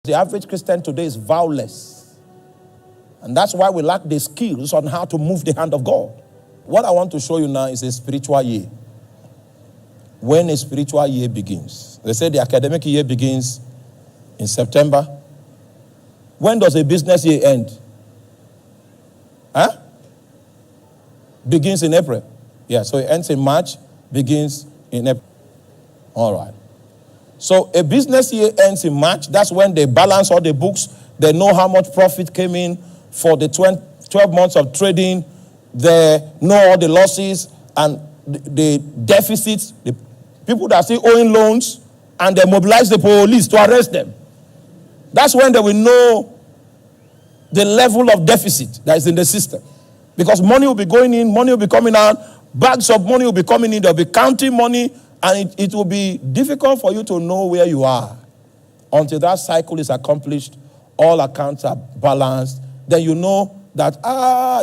The average Christian today is vowless. And that's why we lack the skills on how to move the hand of God. What I want to show you now is a spiritual year. When a spiritual year begins. They say the academic year begins in September. When does a business year end? Begins in April. Yeah, so it ends in March, begins in April. All right. So a business year ends in March. That's when they balance all the books. They know how much profit came in for the 12 months of trading. They know all the losses and the deficits. The people that are still owing loans, and they mobilize the police to arrest them. That's when they will know the level of deficit that is in the system. Because money will be going in, money will be coming out, bags of money will be coming in, they'll be counting money, and it will be difficult for you to know where you are. Until that cycle is accomplished, all accounts are balanced, then you know that,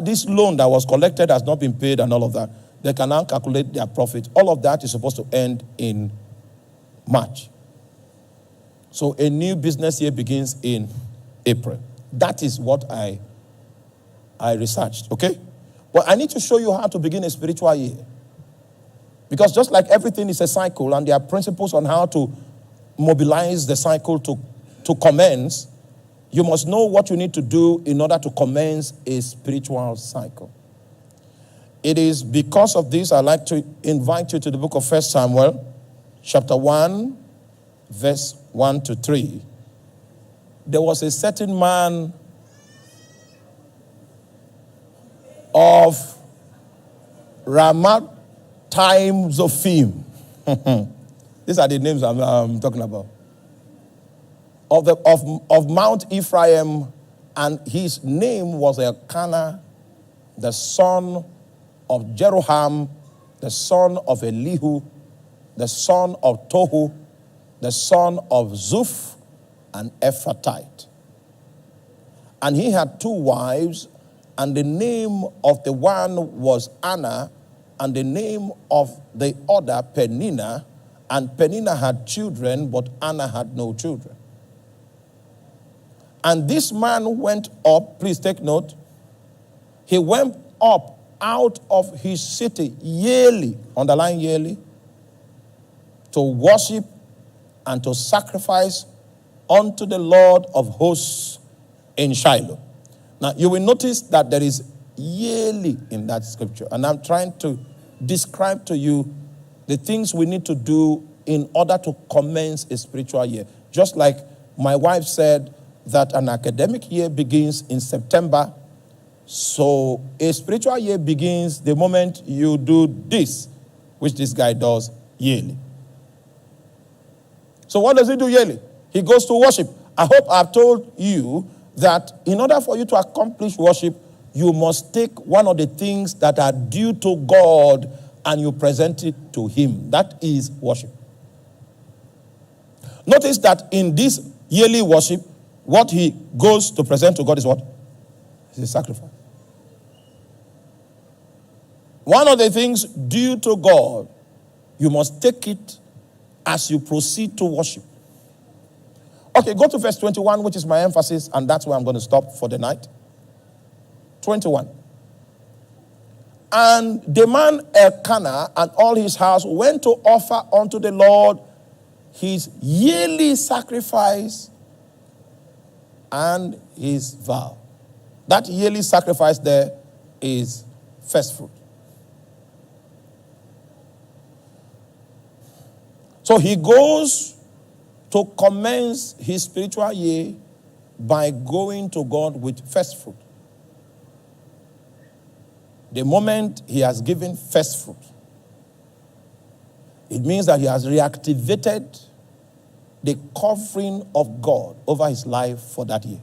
this loan that was collected has not been paid and all of that. They can now calculate their profit. All of that is supposed to end in March. So a new business year begins in April. That is what I researched, okay? But I need to show you how to begin a spiritual year. Because just like everything is a cycle, and there are principles on how to mobilize the cycle to commence, you must know what you need to do in order to commence a spiritual cycle. It is because of this I'd like to invite you to the book of 1 Samuel, chapter 1, verse 1 to 3. There was a certain man of Ramathaim Zophim. These are the names I'm talking about. Of Mount Ephraim, and his name was Elkanah, the son of Jeroham, the son of Elihu, the son of Tohu, the son of Zuph, an Ephrathite. And he had 2 wives, and the name of the one was Anna, and the name of the other Peninnah. And Peninnah had children, but Anna had no children. And this man went up, please take note, he went up out of his city yearly, underline yearly, to worship and to sacrifice unto the Lord of hosts in Shiloh. Now, you will notice that there is yearly in that scripture. And I'm trying to describe to you the things we need to do in order to commence a spiritual year. Just like my wife said that an academic year begins in September. So a spiritual year begins the moment you do this, which this guy does yearly. So what does he do yearly? He goes to worship. I hope I've told you that in order for you to accomplish worship, you must take one of the things that are due to God and you present it to him. That is worship. Notice that in this yearly worship, what he goes to present to God is what? It's a sacrifice. One of the things due to God, you must take it as you proceed to worship. Okay, go to verse 21, which is my emphasis, and that's where I'm going to stop for the night. 21. And the man Elkanah and all his house went to offer unto the Lord his yearly sacrifice and his vow. That yearly sacrifice there is first fruit. So he goes to commence his spiritual year by going to God with first fruit. The moment he has given first fruit, it means that he has reactivated the covering of God over his life for that year.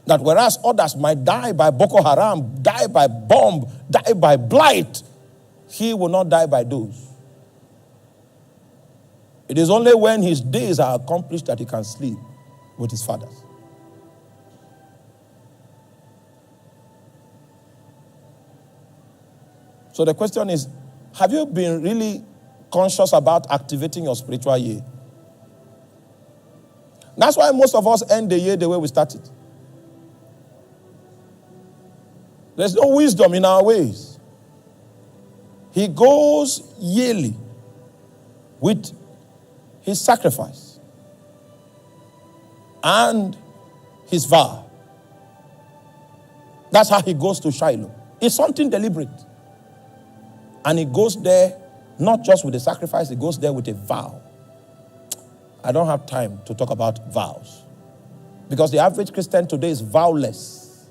That whereas others might die by Boko Haram, die by bomb, die by blight, he will not die by those. It is only when his days are accomplished that he can sleep with his fathers. So the question is, have you been really conscious about activating your spiritual year? That's why most of us end the year the way we started. There's no wisdom in our ways. He goes yearly with his sacrifice and his vow. That's how he goes to Shiloh. It's something deliberate. And he goes there not just with a sacrifice, he goes there with a vow. I don't have time to talk about vows. Because the average Christian today is vowless.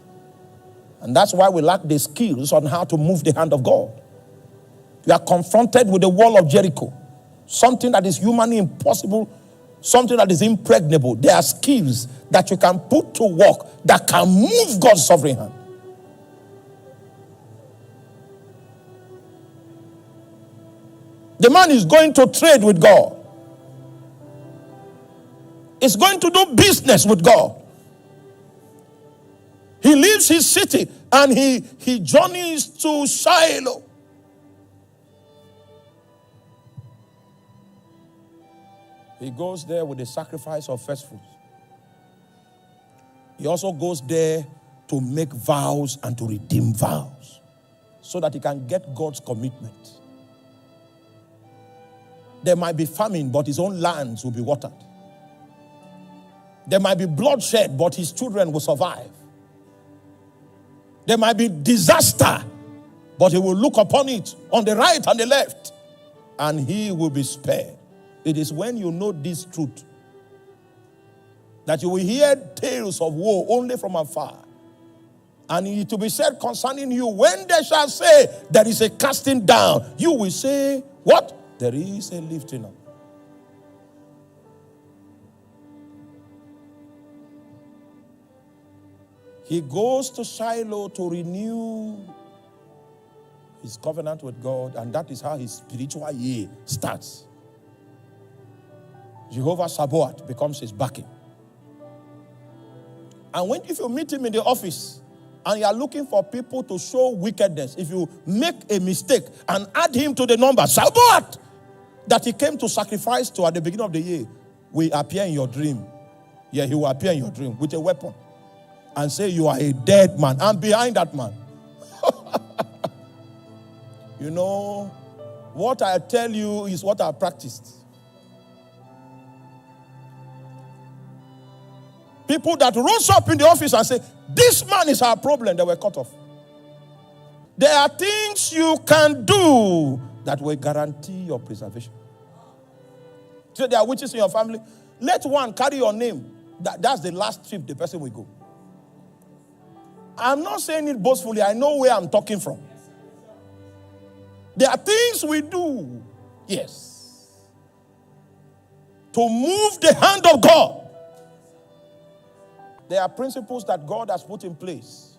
And that's why we lack the skills on how to move the hand of God. We are confronted with the wall of Jericho. Something that is humanly impossible, something that is impregnable. There are skills that you can put to work that can move God's sovereign hand. The man is going to trade with God. He's going to do business with God. He leaves his city and he journeys to Shiloh. He goes there with the sacrifice of first fruits. He also goes there to make vows and to redeem vows so that he can get God's commitment. There might be famine, but his own lands will be watered. There might be bloodshed, but his children will survive. There might be disaster, but he will look upon it on the right and the left, and he will be spared. It is when you know this truth that you will hear tales of woe only from afar. And it will be said concerning you, when they shall say there is a casting down, you will say, what? There is a lifting up. He goes to Shiloh to renew his covenant with God, and that is how his spiritual year starts. Jehovah Sabaoth becomes his backing. And if you meet him in the office and you are looking for people to show wickedness, if you make a mistake and add him to the number, Sabaoth, that he came to sacrifice to at the beginning of the year, will appear in your dream. Yeah, he will appear in your dream with a weapon and say you are a dead man. I'm behind that man. You know, what I tell you is what I practiced. People that rose up in the office and say, this man is our problem, they were cut off. There are things you can do that will guarantee your preservation. So there are witches in your family. Let one carry your name. That's the last trip the person will go. I'm not saying it boastfully. I know where I'm talking from. There are things we do, yes, to move the hand of God. There are principles that God has put in place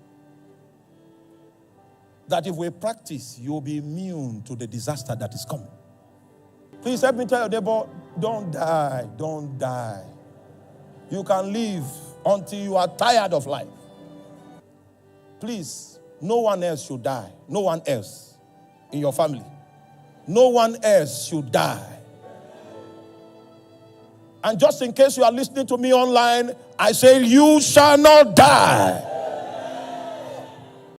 that if we practice, you'll be immune to the disaster that is coming. Please help me tell your neighbor, don't die, don't die. You can live until you are tired of life. Please, no one else should die. No one else in your family. No one else should die. And just in case you are listening to me online, I say you shall not die.